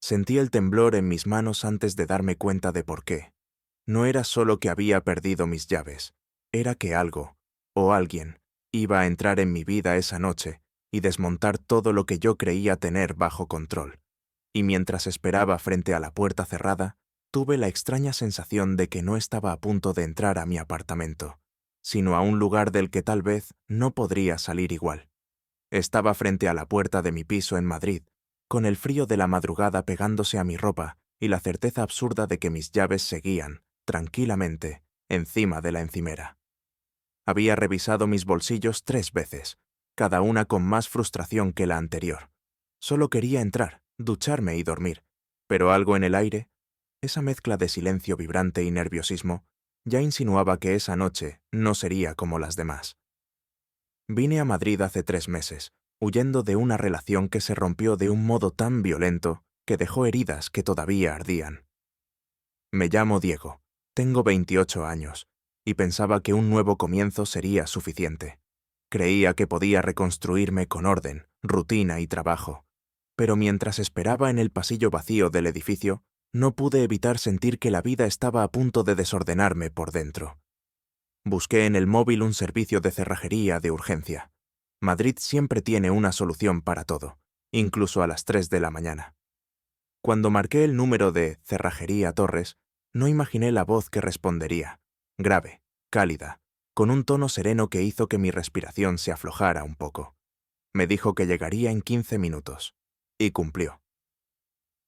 Sentí el temblor en mis manos antes de darme cuenta de por qué. No era solo que había perdido mis llaves, era que algo, o alguien, iba a entrar en mi vida esa noche y desmontar todo lo que yo creía tener bajo control. Y mientras esperaba frente a la puerta cerrada, tuve la extraña sensación de que no estaba a punto de entrar a mi apartamento, sino a un lugar del que tal vez no podría salir igual. Estaba frente a la puerta de mi piso en Madrid, con el frío de la madrugada pegándose a mi ropa y la certeza absurda de que mis llaves seguían, tranquilamente, encima de la encimera. Había revisado mis bolsillos 3 veces, cada una con más frustración que la anterior. Solo quería entrar, ducharme y dormir, pero algo en el aire, esa mezcla de silencio vibrante y nerviosismo, ya insinuaba que esa noche no sería como las demás. Vine a Madrid hace 3 meses, huyendo de una relación que se rompió de un modo tan violento que dejó heridas que todavía ardían. Me llamo Diego, tengo 28 años, y pensaba que un nuevo comienzo sería suficiente. Creía que podía reconstruirme con orden, rutina y trabajo, pero mientras esperaba en el pasillo vacío del edificio, no pude evitar sentir que la vida estaba a punto de desordenarme por dentro. Busqué en el móvil un servicio de cerrajería de urgencia. Madrid siempre tiene una solución para todo, incluso a las 3 de la mañana. Cuando marqué el número de Cerrajería Torres, no imaginé la voz que respondería, grave, cálida, con un tono sereno que hizo que mi respiración se aflojara un poco. Me dijo que llegaría en 15 minutos. Y cumplió.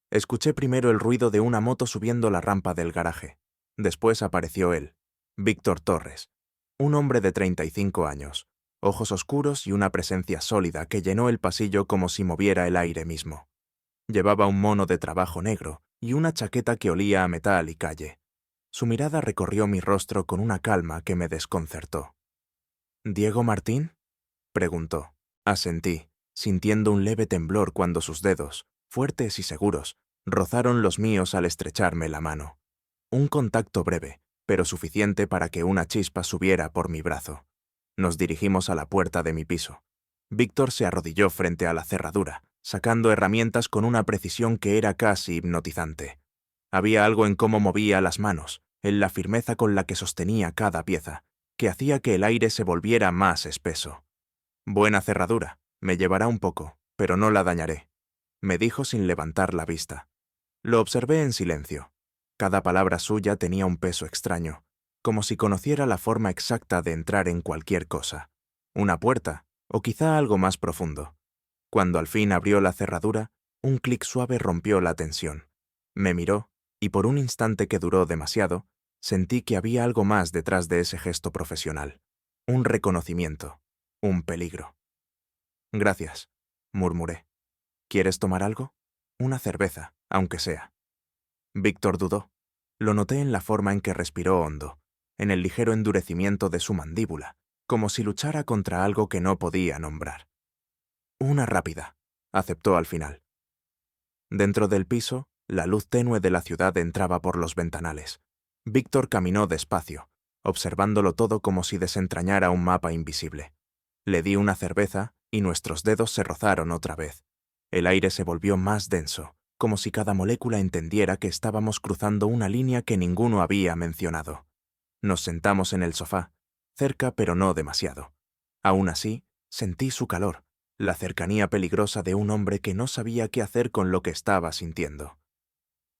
Escuché primero el ruido de una moto subiendo la rampa del garaje. Después apareció él, Víctor Torres, un hombre de 35 años, ojos oscuros y una presencia sólida que llenó el pasillo como si moviera el aire mismo. Llevaba un mono de trabajo negro y una chaqueta que olía a metal y calle. Su mirada recorrió mi rostro con una calma que me desconcertó. ¿Diego Martín?, preguntó. Asentí, sintiendo un leve temblor cuando sus dedos, fuertes y seguros, rozaron los míos al estrecharme la mano. Un contacto breve, pero suficiente para que una chispa subiera por mi brazo. Nos dirigimos a la puerta de mi piso. Víctor se arrodilló frente a la cerradura, sacando herramientas con una precisión que era casi hipnotizante. Había algo en cómo movía las manos, en la firmeza con la que sostenía cada pieza, que hacía que el aire se volviera más espeso. Buena cerradura, me llevará un poco, pero no la dañaré, me dijo sin levantar la vista. Lo observé en silencio. Cada palabra suya tenía un peso extraño, como si conociera la forma exacta de entrar en cualquier cosa. Una puerta, o quizá algo más profundo. Cuando al fin abrió la cerradura, un clic suave rompió la tensión. Me miró, y por un instante que duró demasiado, sentí que había algo más detrás de ese gesto profesional. Un reconocimiento, un peligro. Gracias, murmuré. ¿Quieres tomar algo? Una cerveza, aunque sea. Víctor dudó. Lo noté en la forma en que respiró hondo, en el ligero endurecimiento de su mandíbula, como si luchara contra algo que no podía nombrar. Una rápida, aceptó al final. Dentro del piso, la luz tenue de la ciudad entraba por los ventanales. Víctor caminó despacio, observándolo todo como si desentrañara un mapa invisible. Le di una cerveza y nuestros dedos se rozaron otra vez. El aire se volvió más denso, como si cada molécula entendiera que estábamos cruzando una línea que ninguno había mencionado. Nos sentamos en el sofá, cerca pero no demasiado. Aún así, sentí su calor, la cercanía peligrosa de un hombre que no sabía qué hacer con lo que estaba sintiendo.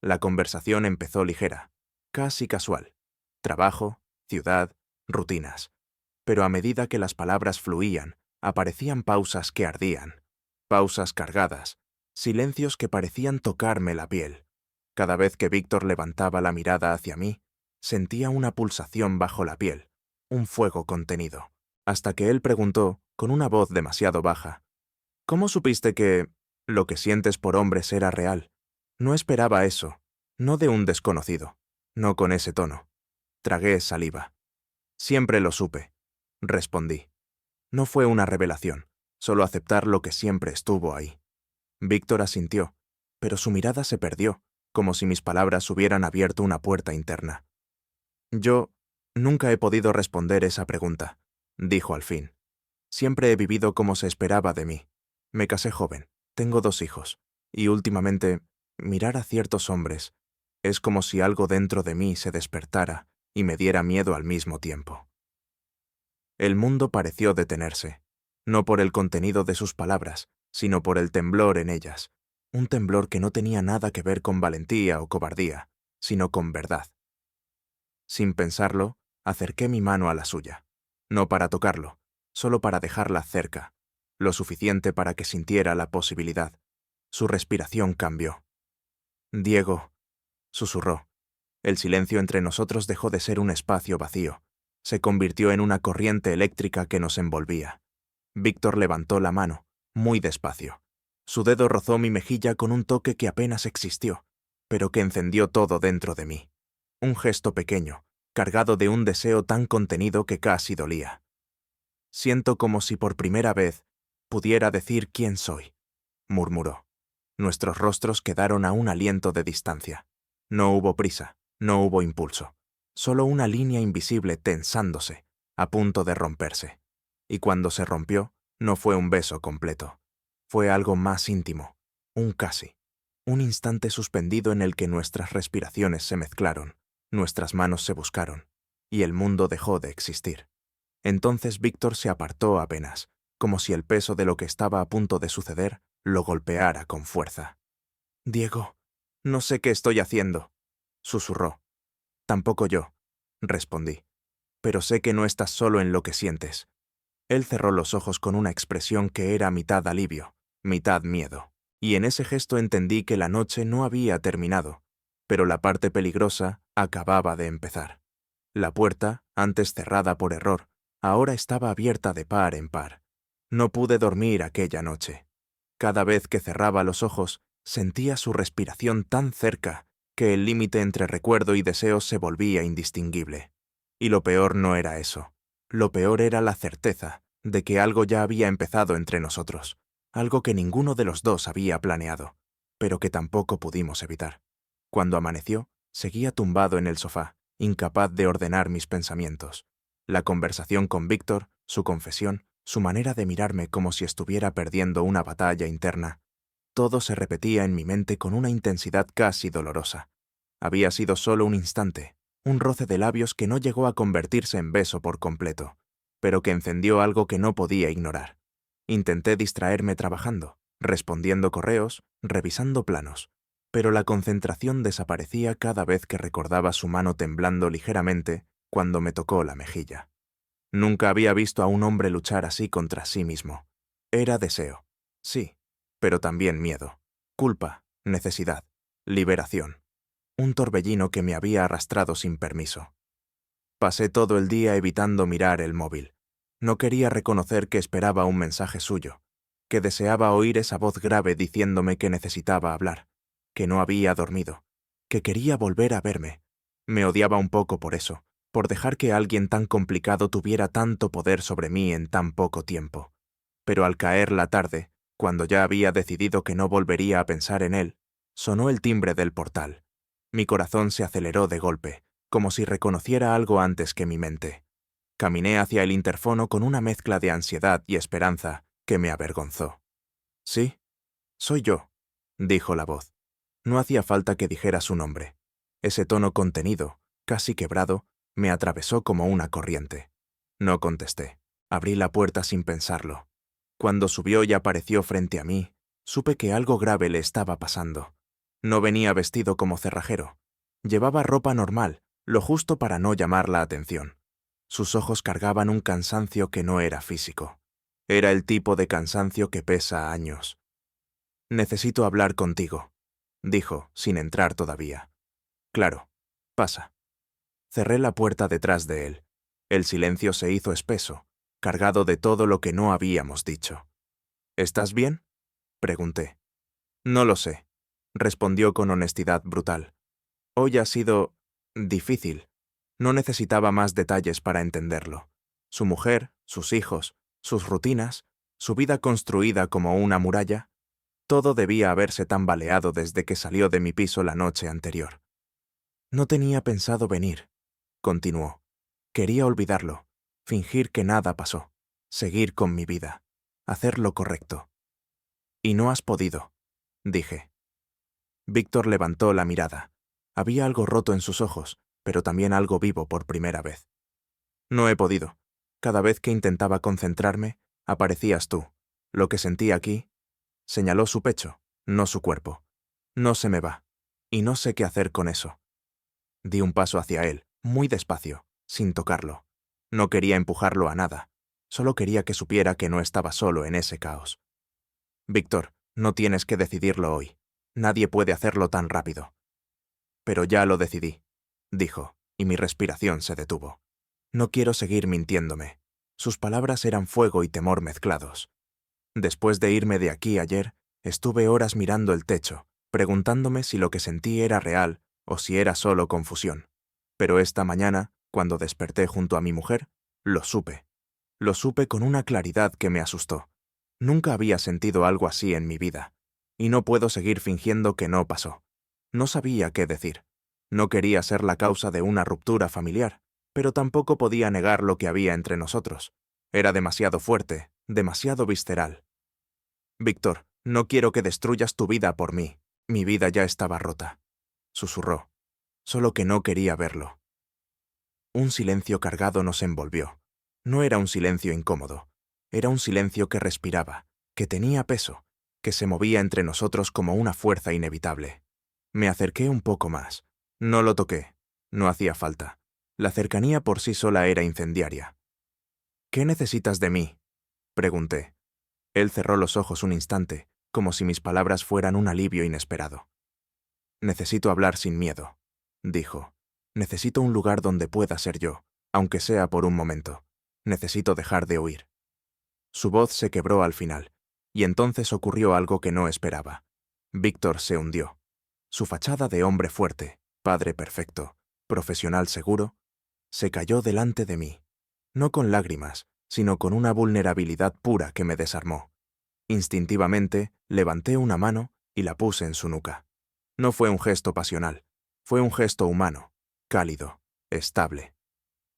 La conversación empezó ligera, casi casual. Trabajo, ciudad, rutinas. Pero a medida que las palabras fluían, aparecían pausas que ardían, pausas cargadas, silencios que parecían tocarme la piel. Cada vez que Víctor levantaba la mirada hacia mí, sentía una pulsación bajo la piel, un fuego contenido, hasta que él preguntó, con una voz demasiado baja, ¿cómo supiste que lo que sientes por hombres era real? No esperaba eso, no de un desconocido, no con ese tono. Tragué saliva. Siempre lo supe, respondí. No fue una revelación, solo aceptar lo que siempre estuvo ahí. Víctor asintió, pero su mirada se perdió, como si mis palabras hubieran abierto una puerta interna. Yo nunca he podido responder esa pregunta, dijo al fin. Siempre he vivido como se esperaba de mí. Me casé joven, tengo 2 hijos, y últimamente Mirar a ciertos hombres es como si algo dentro de mí se despertara y me diera miedo al mismo tiempo. El mundo pareció detenerse, no por el contenido de sus palabras, sino por el temblor en ellas, un temblor que no tenía nada que ver con valentía o cobardía, sino con verdad. Sin pensarlo, acerqué mi mano a la suya, no para tocarlo, solo para dejarla cerca, lo suficiente para que sintiera la posibilidad. Su respiración cambió. «Diego», susurró. El silencio entre nosotros dejó de ser un espacio vacío. Se convirtió en una corriente eléctrica que nos envolvía. Víctor levantó la mano, muy despacio. Su dedo rozó mi mejilla con un toque que apenas existió, pero que encendió todo dentro de mí. Un gesto pequeño, cargado de un deseo tan contenido que casi dolía. «Siento como si por primera vez pudiera decir quién soy», murmuró. Nuestros rostros quedaron a un aliento de distancia. No hubo prisa, no hubo impulso, solo una línea invisible tensándose, a punto de romperse. Y cuando se rompió, no fue un beso completo. Fue algo más íntimo, un casi. Un instante suspendido en el que nuestras respiraciones se mezclaron, nuestras manos se buscaron, y el mundo dejó de existir. Entonces Víctor se apartó apenas, como si el peso de lo que estaba a punto de suceder lo golpeara con fuerza. «Diego, no sé qué estoy haciendo», susurró. «Tampoco yo», respondí. «Pero sé que no estás solo en lo que sientes». Él cerró los ojos con una expresión que era mitad alivio, mitad miedo. Y en ese gesto entendí que la noche no había terminado, pero la parte peligrosa acababa de empezar. La puerta, antes cerrada por error, ahora estaba abierta de par en par. No pude dormir aquella noche. Cada vez que cerraba los ojos, sentía su respiración tan cerca que el límite entre recuerdo y deseo se volvía indistinguible. Y lo peor no era eso. Lo peor era la certeza de que algo ya había empezado entre nosotros, algo que ninguno de los dos había planeado, pero que tampoco pudimos evitar. Cuando amaneció, seguía tumbado en el sofá, incapaz de ordenar mis pensamientos. La conversación con Víctor, su confesión, su manera de mirarme como si estuviera perdiendo una batalla interna, todo se repetía en mi mente con una intensidad casi dolorosa. Había sido solo un instante, un roce de labios que no llegó a convertirse en beso por completo, pero que encendió algo que no podía ignorar. Intenté distraerme trabajando, respondiendo correos, revisando planos, pero la concentración desaparecía cada vez que recordaba su mano temblando ligeramente cuando me tocó la mejilla. Nunca había visto a un hombre luchar así contra sí mismo. Era deseo, sí, pero también miedo, culpa, necesidad, liberación. Un torbellino que me había arrastrado sin permiso. Pasé todo el día evitando mirar el móvil. No quería reconocer que esperaba un mensaje suyo, que deseaba oír esa voz grave diciéndome que necesitaba hablar, que no había dormido, que quería volver a verme. Me odiaba un poco por eso, por dejar que alguien tan complicado tuviera tanto poder sobre mí en tan poco tiempo. Pero al caer la tarde, cuando ya había decidido que no volvería a pensar en él, sonó el timbre del portal. Mi corazón se aceleró de golpe, como si reconociera algo antes que mi mente. Caminé hacia el interfono con una mezcla de ansiedad y esperanza que me avergonzó. «Sí, soy yo», dijo la voz. No hacía falta que dijera su nombre. Ese tono contenido, casi quebrado, me atravesó como una corriente. No contesté. Abrí la puerta sin pensarlo. Cuando subió y apareció frente a mí, supe que algo grave le estaba pasando. No venía vestido como cerrajero. Llevaba ropa normal, lo justo para no llamar la atención. Sus ojos cargaban un cansancio que no era físico. Era el tipo de cansancio que pesa años. «Necesito hablar contigo», dijo, sin entrar todavía. «Claro, pasa». Cerré la puerta detrás de él. El silencio se hizo espeso, cargado de todo lo que no habíamos dicho. «¿Estás bien?», pregunté. «No lo sé», respondió con honestidad brutal. «Hoy ha sido difícil». No necesitaba más detalles para entenderlo. Su mujer, sus hijos, sus rutinas, su vida construida como una muralla, todo debía haberse tambaleado desde que salió de mi piso la noche anterior. «No tenía pensado venir», continuó. «Quería olvidarlo, fingir que nada pasó, seguir con mi vida, hacer lo correcto». «Y no has podido», dije. Víctor levantó la mirada. Había algo roto en sus ojos, pero también algo vivo por primera vez. No he podido. Cada vez que intentaba concentrarme, aparecías tú. Lo que sentí aquí, señaló su pecho, no su cuerpo. No se me va. Y no sé qué hacer con eso. Di un paso hacia él, muy despacio, sin tocarlo. No quería empujarlo a nada. Solo quería que supiera que no estaba solo en ese caos. Víctor, no tienes que decidirlo hoy. Nadie puede hacerlo tan rápido. Pero ya lo decidí, dijo, y mi respiración se detuvo. No quiero seguir mintiéndome. Sus palabras eran fuego y temor mezclados. Después de irme de aquí ayer, estuve horas mirando el techo, preguntándome si lo que sentí era real o si era solo confusión. Pero esta mañana, cuando desperté junto a mi mujer, lo supe. Lo supe con una claridad que me asustó. Nunca había sentido algo así en mi vida. Y no puedo seguir fingiendo que no pasó. No sabía qué decir. No quería ser la causa de una ruptura familiar, pero tampoco podía negar lo que había entre nosotros. Era demasiado fuerte, demasiado visceral. Víctor, no quiero que destruyas tu vida por mí. Mi vida ya estaba rota. Susurró. Solo que no quería verlo. Un silencio cargado nos envolvió. No era un silencio incómodo. Era un silencio que respiraba, que tenía peso, que se movía entre nosotros como una fuerza inevitable. Me acerqué un poco más. No lo toqué. No hacía falta. La cercanía por sí sola era incendiaria. ¿Qué necesitas de mí?, pregunté. Él cerró los ojos un instante, como si mis palabras fueran un alivio inesperado. Necesito hablar sin miedo, dijo. Necesito un lugar donde pueda ser yo, aunque sea por un momento. Necesito dejar de huir. Su voz se quebró al final, y entonces ocurrió algo que no esperaba. Víctor se hundió. Su fachada de hombre fuerte, padre perfecto, profesional seguro, se cayó delante de mí, no con lágrimas, sino con una vulnerabilidad pura que me desarmó. Instintivamente, levanté una mano y la puse en su nuca. No fue un gesto pasional, fue un gesto humano, cálido, estable.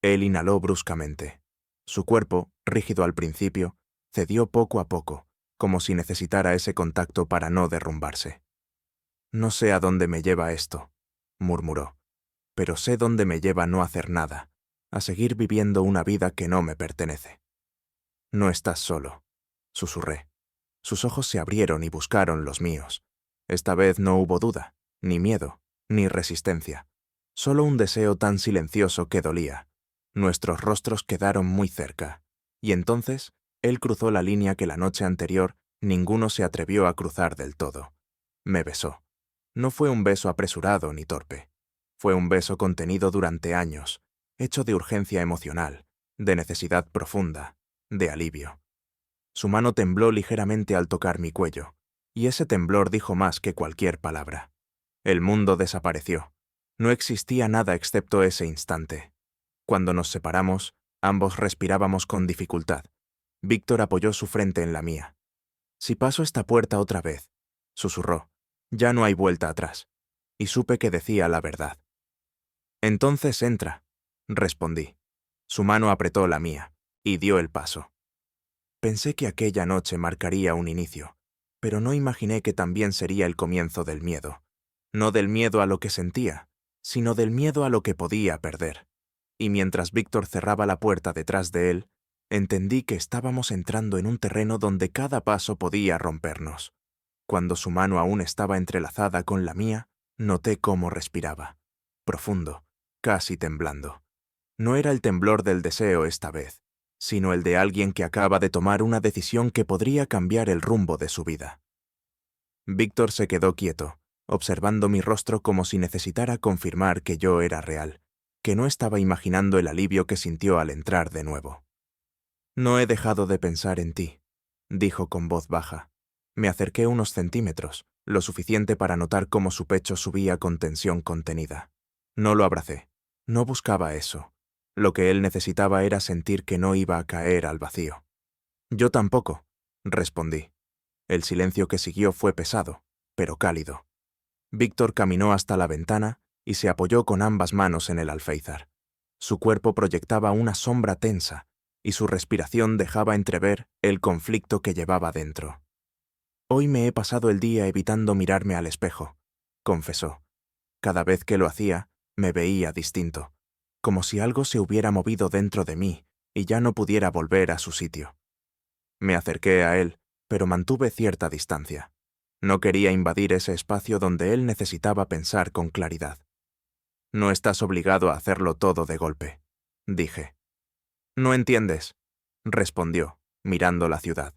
Él inhaló bruscamente. Su cuerpo, rígido al principio, cedió poco a poco, como si necesitara ese contacto para no derrumbarse. No sé a dónde me lleva esto, murmuró, pero sé dónde me lleva no hacer nada, a seguir viviendo una vida que no me pertenece. No estás solo, susurré. Sus ojos se abrieron y buscaron los míos. Esta vez no hubo duda, ni miedo, ni resistencia. Solo un deseo tan silencioso que dolía. Nuestros rostros quedaron muy cerca, y entonces él cruzó la línea que la noche anterior ninguno se atrevió a cruzar del todo. Me besó. No fue un beso apresurado ni torpe. Fue un beso contenido durante años, hecho de urgencia emocional, de necesidad profunda, de alivio. Su mano tembló ligeramente al tocar mi cuello, y ese temblor dijo más que cualquier palabra. El mundo desapareció. No existía nada excepto ese instante. Cuando nos separamos, ambos respirábamos con dificultad. Víctor apoyó su frente en la mía. «Si paso esta puerta otra vez», susurró, «ya no hay vuelta atrás». Y supe que decía la verdad. «Entonces entra», respondí. Su mano apretó la mía, y dio el paso. Pensé que aquella noche marcaría un inicio, pero no imaginé que también sería el comienzo del miedo. No del miedo a lo que sentía, sino del miedo a lo que podía perder. Y mientras Víctor cerraba la puerta detrás de él, entendí que estábamos entrando en un terreno donde cada paso podía rompernos. Cuando su mano aún estaba entrelazada con la mía, noté cómo respiraba. Profundo, casi temblando. No era el temblor del deseo esta vez, sino el de alguien que acaba de tomar una decisión que podría cambiar el rumbo de su vida. Víctor se quedó quieto, observando mi rostro como si necesitara confirmar que yo era real, que no estaba imaginando el alivio que sintió al entrar de nuevo. «No he dejado de pensar en ti», dijo con voz baja. Me acerqué unos centímetros, lo suficiente para notar cómo su pecho subía con tensión contenida. No lo abracé. No buscaba eso. Lo que él necesitaba era sentir que no iba a caer al vacío. «Yo tampoco», respondí. El silencio que siguió fue pesado, pero cálido. Víctor caminó hasta la ventana y se apoyó con ambas manos en el alféizar. Su cuerpo proyectaba una sombra tensa, y su respiración dejaba entrever el conflicto que llevaba dentro. «Hoy me he pasado el día evitando mirarme al espejo», confesó. Cada vez que lo hacía, me veía distinto, como si algo se hubiera movido dentro de mí y ya no pudiera volver a su sitio. Me acerqué a él, pero mantuve cierta distancia. No quería invadir ese espacio donde él necesitaba pensar con claridad. No estás obligado a hacerlo todo de golpe, dije. No entiendes, respondió, mirando la ciudad.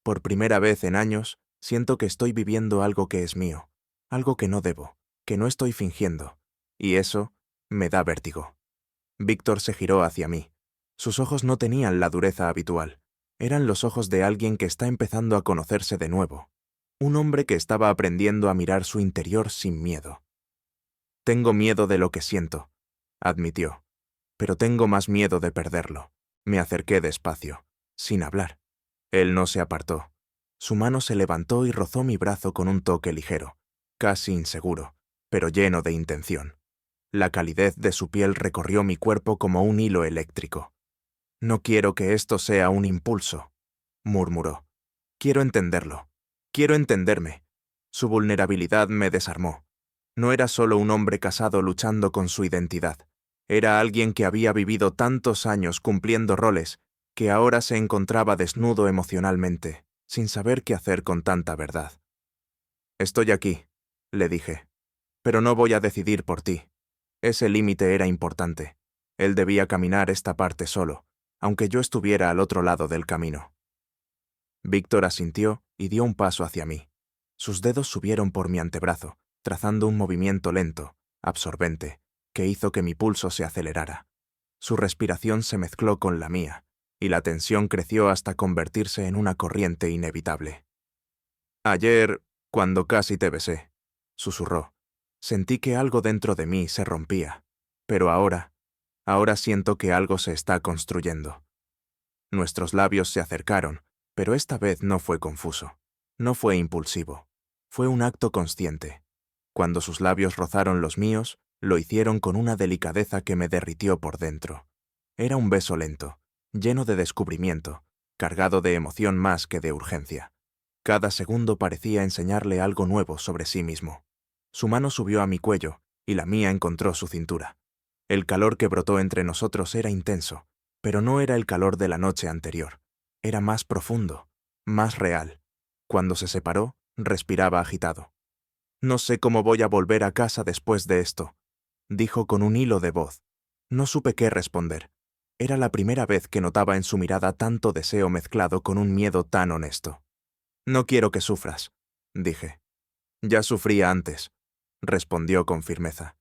Por primera vez en años, siento que estoy viviendo algo que es mío, algo que no debo, que no estoy fingiendo, y eso me da vértigo. Víctor se giró hacia mí. Sus ojos no tenían la dureza habitual. Eran los ojos de alguien que está empezando a conocerse de nuevo. Un hombre que estaba aprendiendo a mirar su interior sin miedo. Tengo miedo de lo que siento, admitió. Pero tengo más miedo de perderlo. Me acerqué despacio, sin hablar. Él no se apartó. Su mano se levantó y rozó mi brazo con un toque ligero, casi inseguro, pero lleno de intención. La calidez de su piel recorrió mi cuerpo como un hilo eléctrico. No quiero que esto sea un impulso, murmuró. Quiero entenderlo. Quiero entenderme. Su vulnerabilidad me desarmó. No era solo un hombre casado luchando con su identidad. Era alguien que había vivido tantos años cumpliendo roles que ahora se encontraba desnudo emocionalmente, sin saber qué hacer con tanta verdad. Estoy aquí, le dije, pero no voy a decidir por ti. Ese límite era importante. Él debía caminar esta parte solo, aunque yo estuviera al otro lado del camino. Víctor asintió y dio un paso hacia mí. Sus dedos subieron por mi antebrazo, trazando un movimiento lento, absorbente, que hizo que mi pulso se acelerara. Su respiración se mezcló con la mía, y la tensión creció hasta convertirse en una corriente inevitable. Ayer, cuando casi te besé, susurró, sentí que algo dentro de mí se rompía, pero ahora siento que algo se está construyendo. Nuestros labios se acercaron, pero esta vez no fue confuso, no fue impulsivo, fue un acto consciente. Cuando sus labios rozaron los míos, lo hicieron con una delicadeza que me derritió por dentro. Era un beso lento, lleno de descubrimiento, cargado de emoción más que de urgencia. Cada segundo parecía enseñarle algo nuevo sobre sí mismo. Su mano subió a mi cuello y la mía encontró su cintura. El calor que brotó entre nosotros era intenso, pero no era el calor de la noche anterior. Era más profundo, más real. Cuando se separó, respiraba agitado. No sé cómo voy a volver a casa después de esto, dijo con un hilo de voz. No supe qué responder. Era la primera vez que notaba en su mirada tanto deseo mezclado con un miedo tan honesto. No quiero que sufras, dije. Ya sufría antes, respondió con firmeza.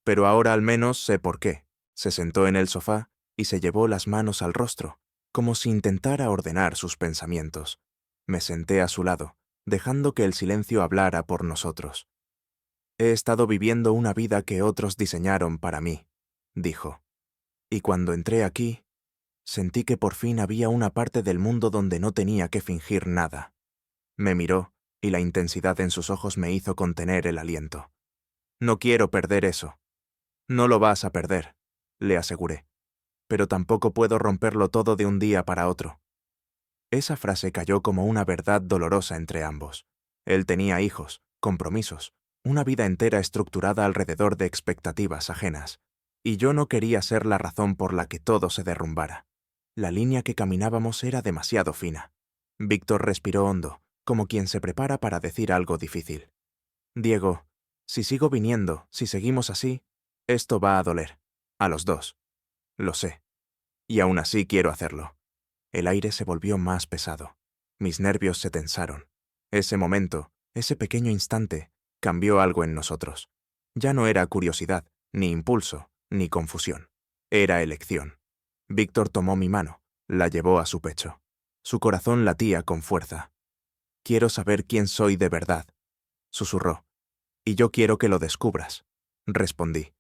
Pero ahora al menos sé por qué. Se sentó en el sofá y se llevó las manos al rostro, como si intentara ordenar sus pensamientos. Me senté a su lado, dejando que el silencio hablara por nosotros. He estado viviendo una vida que otros diseñaron para mí, dijo. Y cuando entré aquí, sentí que por fin había una parte del mundo donde no tenía que fingir nada. Me miró, y la intensidad en sus ojos me hizo contener el aliento. No quiero perder eso. No lo vas a perder, le aseguré. Pero tampoco puedo romperlo todo de un día para otro. Esa frase cayó como una verdad dolorosa entre ambos. Él tenía hijos, compromisos, una vida entera estructurada alrededor de expectativas ajenas, y yo no quería ser la razón por la que todo se derrumbara. La línea que caminábamos era demasiado fina. Víctor respiró hondo, como quien se prepara para decir algo difícil. Diego, si sigo viniendo, si seguimos así, esto va a doler. A los dos. Lo sé. Y aún así quiero hacerlo. El aire se volvió más pesado. Mis nervios se tensaron. Ese momento, ese pequeño instante, cambió algo en nosotros. Ya no era curiosidad, ni impulso, ni confusión. Era elección. Víctor tomó mi mano, la llevó a su pecho. Su corazón latía con fuerza. Quiero saber quién soy de verdad, susurró. Y yo quiero que lo descubras, respondí.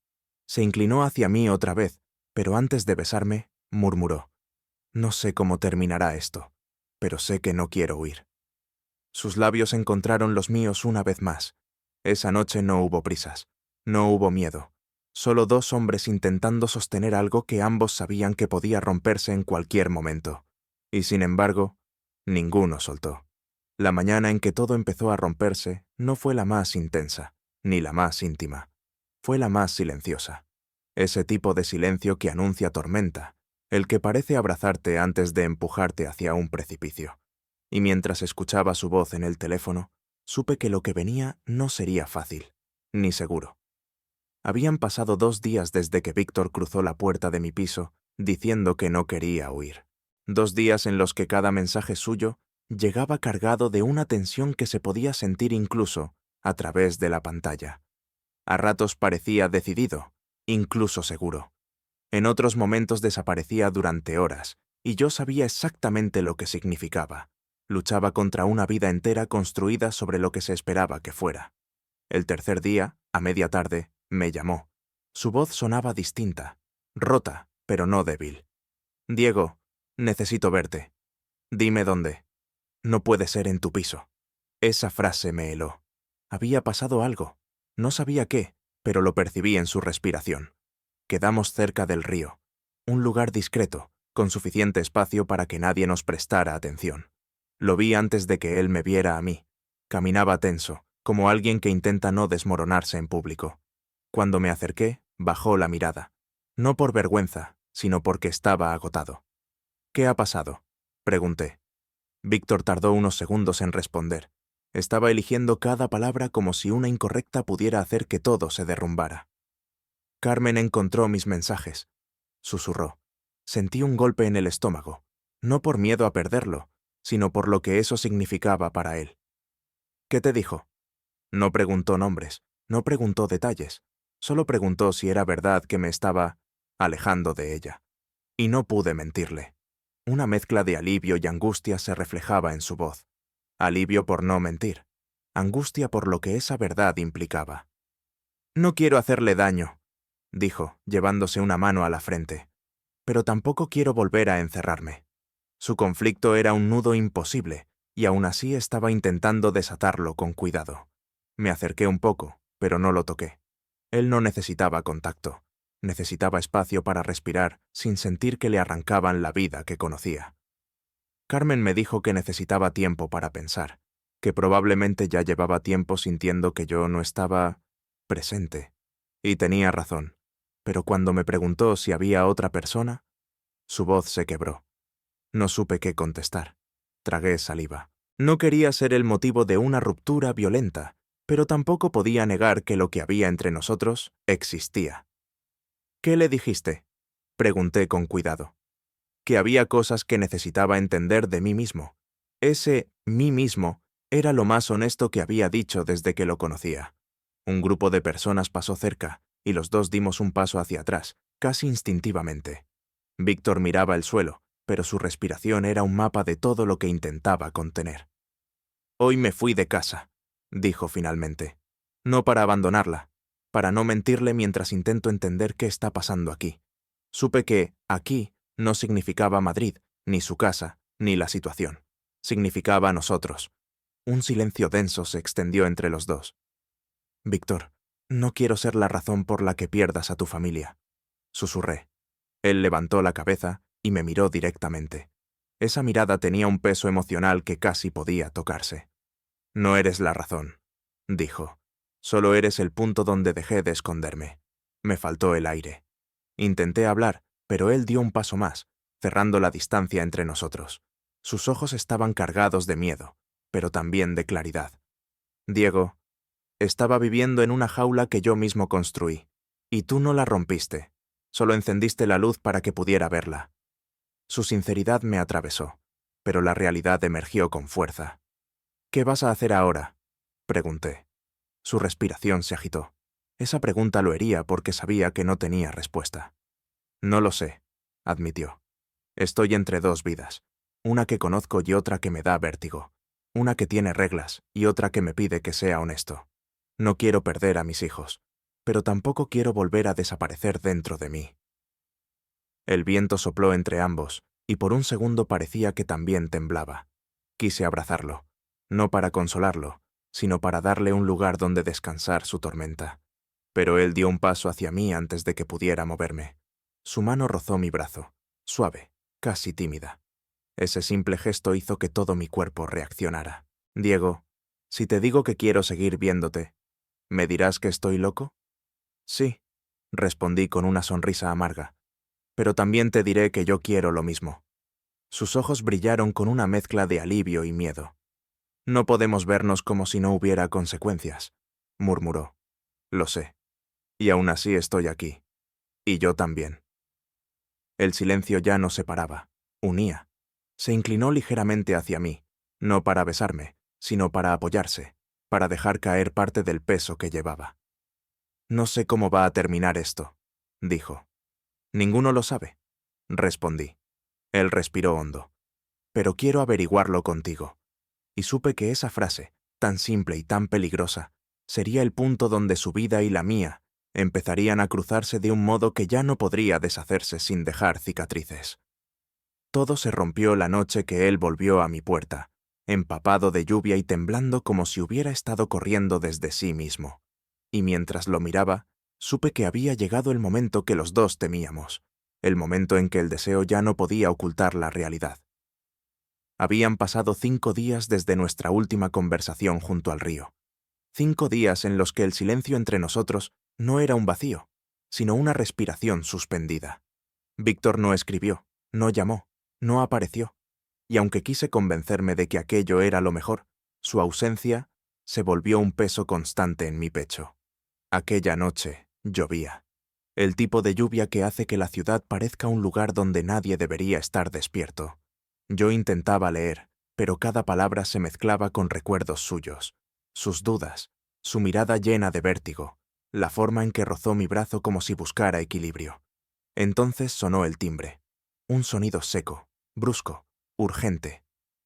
Se inclinó hacia mí otra vez, pero antes de besarme, murmuró. No sé cómo terminará esto, pero sé que no quiero huir. Sus labios encontraron los míos una vez más. Esa noche no hubo prisas, no hubo miedo, solo dos hombres intentando sostener algo que ambos sabían que podía romperse en cualquier momento. Y sin embargo, ninguno soltó. La mañana en que todo empezó a romperse no fue la más intensa, ni la más íntima. Fue la más silenciosa. Ese tipo de silencio que anuncia tormenta, el que parece abrazarte antes de empujarte hacia un precipicio. Y mientras escuchaba su voz en el teléfono, supe que lo que venía no sería fácil, ni seguro. Habían pasado 2 días desde que Víctor cruzó la puerta de mi piso, diciendo que no quería huir. 2 días en los que cada mensaje suyo llegaba cargado de una tensión que se podía sentir incluso a través de la pantalla. A ratos parecía decidido, incluso seguro. En otros momentos desaparecía durante horas, y yo sabía exactamente lo que significaba. Luchaba contra una vida entera construida sobre lo que se esperaba que fuera. El tercer día, a media tarde, me llamó. Su voz sonaba distinta, rota, pero no débil. «Diego, necesito verte. Dime dónde. No puede ser en tu piso». Esa frase me heló. Había pasado algo. No sabía qué, pero lo percibí en su respiración. Quedamos cerca del río, un lugar discreto, con suficiente espacio para que nadie nos prestara atención. Lo vi antes de que él me viera a mí. Caminaba tenso, como alguien que intenta no desmoronarse en público. Cuando me acerqué, bajó la mirada. No por vergüenza, sino porque estaba agotado. «¿Qué ha pasado?», pregunté. Víctor tardó unos segundos en responder. Estaba eligiendo cada palabra como si una incorrecta pudiera hacer que todo se derrumbara. «Carmen encontró mis mensajes», susurró. Sentí un golpe en el estómago, no por miedo a perderlo, sino por lo que eso significaba para él. «¿Qué te dijo?». No preguntó nombres, no preguntó detalles, solo preguntó si era verdad que me estaba alejando de ella. Y no pude mentirle. Una mezcla de alivio y angustia se reflejaba en su voz. Alivio por no mentir, angustia por lo que esa verdad implicaba. «No quiero hacerle daño», dijo, llevándose una mano a la frente. «Pero tampoco quiero volver a encerrarme». Su conflicto era un nudo imposible, y aún así estaba intentando desatarlo con cuidado. Me acerqué un poco, pero no lo toqué. Él no necesitaba contacto. Necesitaba espacio para respirar sin sentir que le arrancaban la vida que conocía. Carmen me dijo que necesitaba tiempo para pensar, que probablemente ya llevaba tiempo sintiendo que yo no estaba presente. Y tenía razón. Pero cuando me preguntó si había otra persona, su voz se quebró. No supe qué contestar. Tragué saliva. No quería ser el motivo de una ruptura violenta, pero tampoco podía negar que lo que había entre nosotros existía. «¿Qué le dijiste?», pregunté con cuidado. Que había cosas que necesitaba entender de mí mismo. Ese mí mismo era lo más honesto que había dicho desde que lo conocía. Un grupo de personas pasó cerca, y los dos dimos un paso hacia atrás, casi instintivamente. Víctor miraba el suelo, pero su respiración era un mapa de todo lo que intentaba contener. «Hoy me fui de casa», dijo finalmente. «No para abandonarla, para no mentirle mientras intento entender qué está pasando aquí. Supe que aquí no significaba Madrid, ni su casa, ni la situación. Significaba a nosotros». Un silencio denso se extendió entre los dos. «Víctor, no quiero ser la razón por la que pierdas a tu familia», susurré. Él levantó la cabeza y me miró directamente. Esa mirada tenía un peso emocional que casi podía tocarse. «No eres la razón», dijo. «Solo eres el punto donde dejé de esconderme». Me faltó el aire. Intenté hablar, pero él dio un paso más, cerrando la distancia entre nosotros. Sus ojos estaban cargados de miedo, pero también de claridad. «Diego, estaba viviendo en una jaula que yo mismo construí, y tú no la rompiste. Solo encendiste la luz para que pudiera verla». Su sinceridad me atravesó, pero la realidad emergió con fuerza. «¿Qué vas a hacer ahora?», pregunté. Su respiración se agitó. Esa pregunta lo hería porque sabía que no tenía respuesta. «No lo sé», admitió. «Estoy entre 2 vidas, una que conozco y otra que me da vértigo, una que tiene reglas y otra que me pide que sea honesto. No quiero perder a mis hijos, pero tampoco quiero volver a desaparecer dentro de mí». El viento sopló entre ambos, y por un segundo parecía que también temblaba. Quise abrazarlo, no para consolarlo, sino para darle un lugar donde descansar su tormenta. Pero él dio un paso hacia mí antes de que pudiera moverme. Su mano rozó mi brazo, suave, casi tímida. Ese simple gesto hizo que todo mi cuerpo reaccionara. «Diego, si te digo que quiero seguir viéndote, ¿Me dirás que estoy loco? Sí, respondí con una sonrisa amarga. Pero también te diré que yo quiero lo mismo. Sus ojos brillaron con una mezcla de alivio y miedo. No podemos vernos como si no hubiera consecuencias, murmuró. Lo sé. Y aún así estoy aquí. Y yo también. El silencio ya nos separaba, unía. Se inclinó ligeramente hacia mí, no para besarme, sino para apoyarse, para dejar caer parte del peso que llevaba. No sé cómo va a terminar esto, dijo. Ninguno lo sabe, respondí. Él respiró hondo. Pero quiero averiguarlo contigo. Y supe que esa frase, tan simple y tan peligrosa, sería el punto donde su vida y la mía empezarían a cruzarse de un modo que ya no podría deshacerse sin dejar cicatrices. Todo se rompió la noche que él volvió a mi puerta, empapado de lluvia y temblando como si hubiera estado corriendo desde sí mismo. Y mientras lo miraba, supe que había llegado el momento que los dos temíamos, el momento en que el deseo ya no podía ocultar la realidad. Habían pasado 5 días desde nuestra última conversación junto al río. 5 días en los que el silencio entre nosotros no era un vacío, sino una respiración suspendida. Víctor no escribió, no llamó, no apareció, y aunque quise convencerme de que aquello era lo mejor, su ausencia se volvió un peso constante en mi pecho. Aquella noche llovía. El tipo de lluvia que hace que la ciudad parezca un lugar donde nadie debería estar despierto. Yo intentaba leer, pero cada palabra se mezclaba con recuerdos suyos, sus dudas, su mirada llena de vértigo, la forma en que rozó mi brazo como si buscara equilibrio. Entonces sonó el timbre. Un sonido seco, brusco, urgente.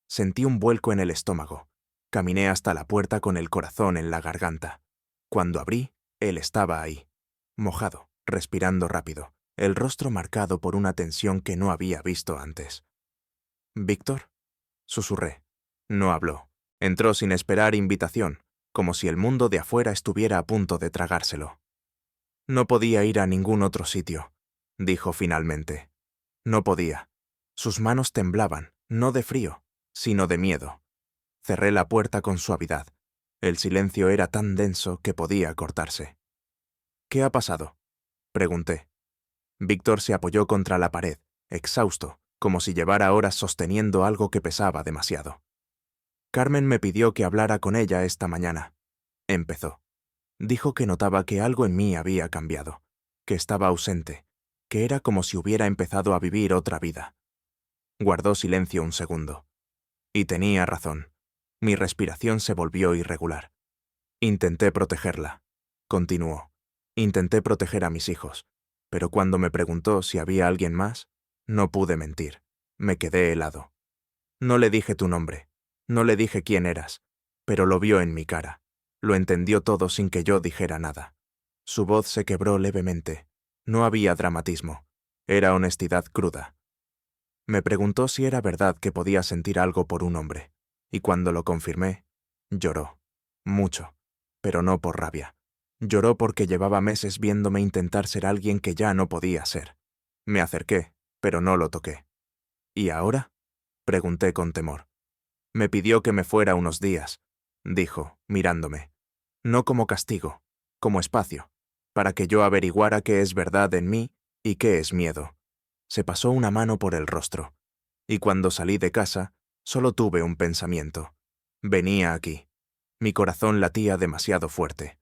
Sentí un vuelco en el estómago. Caminé hasta la puerta con el corazón en la garganta. Cuando abrí, él estaba ahí, mojado, respirando rápido, el rostro marcado por una tensión que no había visto antes. «¿Víctor?», susurré. No habló. Entró sin esperar invitación, como si el mundo de afuera estuviera a punto de tragárselo. «No podía ir a ningún otro sitio», dijo finalmente. No podía. Sus manos temblaban, no de frío, sino de miedo. Cerré la puerta con suavidad. El silencio era tan denso que podía cortarse. «¿Qué ha pasado?», pregunté. Víctor se apoyó contra la pared, exhausto, como si llevara horas sosteniendo algo que pesaba demasiado. «Carmen me pidió que hablara con ella esta mañana», empezó. Dijo que notaba que algo en mí había cambiado, que estaba ausente, que era como si hubiera empezado a vivir otra vida. Guardó silencio un segundo. Y tenía razón. Mi respiración se volvió irregular. Intenté protegerla, continuó. Intenté proteger a mis hijos, pero cuando me preguntó si había alguien más, no pude mentir. Me quedé helado. No le dije tu nombre, no le dije quién eras, pero lo vio en mi cara. Lo entendió todo sin que yo dijera nada. Su voz se quebró levemente. No había dramatismo. Era honestidad cruda. Me preguntó si era verdad que podía sentir algo por un hombre, y cuando lo confirmé, lloró. Mucho, pero no por rabia. Lloró porque llevaba meses viéndome intentar ser alguien que ya no podía ser. Me acerqué, pero no lo toqué. ¿Y ahora?, pregunté con temor. Me pidió que me fuera unos días, dijo, mirándome. No como castigo, como espacio, para que yo averiguara qué es verdad en mí y qué es miedo. Se pasó una mano por el rostro, y cuando salí de casa, solo tuve un pensamiento. Venía aquí. Mi corazón latía demasiado fuerte.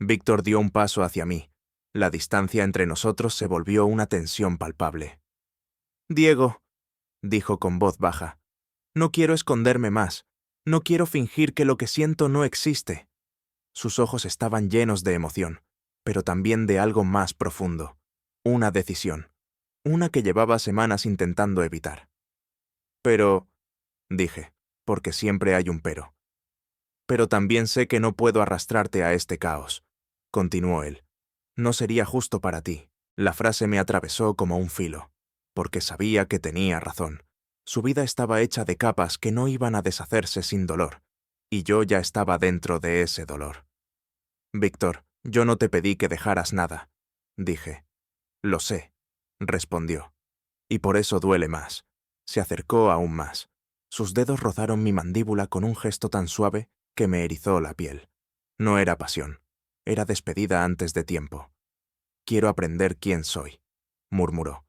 Víctor dio un paso hacia mí. La distancia entre nosotros se volvió una tensión palpable. «Diego», dijo con voz baja, «no quiero esconderme más. No quiero fingir que lo que siento no existe». Sus ojos estaban llenos de emoción, pero también de algo más profundo. Una decisión. Una que llevaba semanas intentando evitar. «Pero», dije, porque siempre hay un pero. «Pero también sé que no puedo arrastrarte a este caos», continuó él. «No sería justo para ti». La frase me atravesó como un filo, porque sabía que tenía razón. Su vida estaba hecha de capas que no iban a deshacerse sin dolor, y yo ya estaba dentro de ese dolor. «Víctor, yo no te pedí que dejaras nada», dije. «Lo sé», respondió. «Y por eso duele más». Se acercó aún más. Sus dedos rozaron mi mandíbula con un gesto tan suave que me erizó la piel. No era pasión. Era despedida antes de tiempo. Quiero aprender quién soy, murmuró.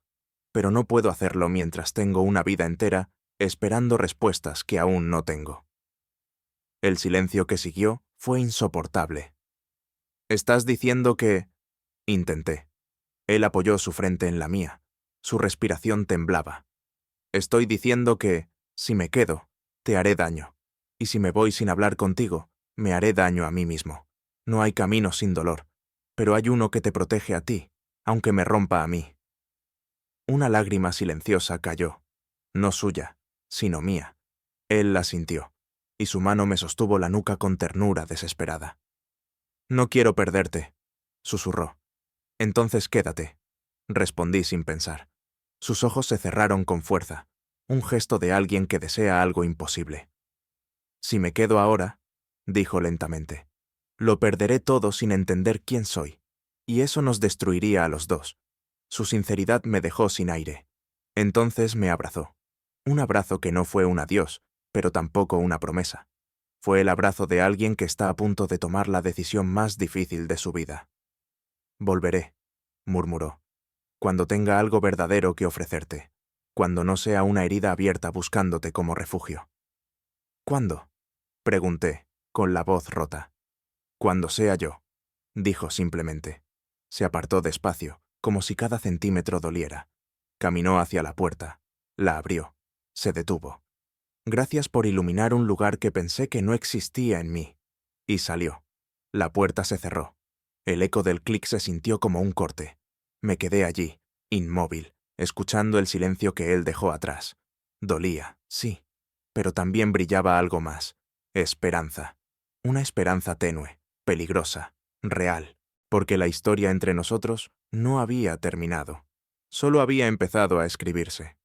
Pero no puedo hacerlo mientras tengo una vida entera esperando respuestas que aún no tengo. El silencio que siguió fue insoportable. ¿Estás diciendo que...? Intenté. Él apoyó su frente en la mía. Su respiración temblaba. Estoy diciendo que, si me quedo, te haré daño. Y si me voy sin hablar contigo, me haré daño a mí mismo. No hay camino sin dolor, pero hay uno que te protege a ti, aunque me rompa a mí. Una lágrima silenciosa cayó, no suya, sino mía. Él la sintió, y su mano me sostuvo la nuca con ternura desesperada. No quiero perderte, susurró. Entonces quédate, respondí sin pensar. Sus ojos se cerraron con fuerza, un gesto de alguien que desea algo imposible. Si me quedo ahora, dijo lentamente, lo perderé todo sin entender quién soy, y eso nos destruiría a los dos. Su sinceridad me dejó sin aire. Entonces me abrazó. Un abrazo que no fue un adiós, pero tampoco una promesa. Fue el abrazo de alguien que está a punto de tomar la decisión más difícil de su vida. Volveré, murmuró, cuando tenga algo verdadero que ofrecerte, cuando no sea una herida abierta buscándote como refugio. ¿Cuándo? Pregunté, con la voz rota. Cuando sea yo, dijo simplemente. Se apartó despacio, como si cada centímetro doliera. Caminó hacia la puerta, la abrió, se detuvo. Gracias por iluminar un lugar que pensé que no existía en mí. Y salió. La puerta se cerró. El eco del clic se sintió como un corte. Me quedé allí, inmóvil, escuchando el silencio que él dejó atrás. Dolía, sí, pero también brillaba algo más. Esperanza. Una esperanza tenue, peligrosa, real, porque la historia entre nosotros no había terminado. Solo había empezado a escribirse.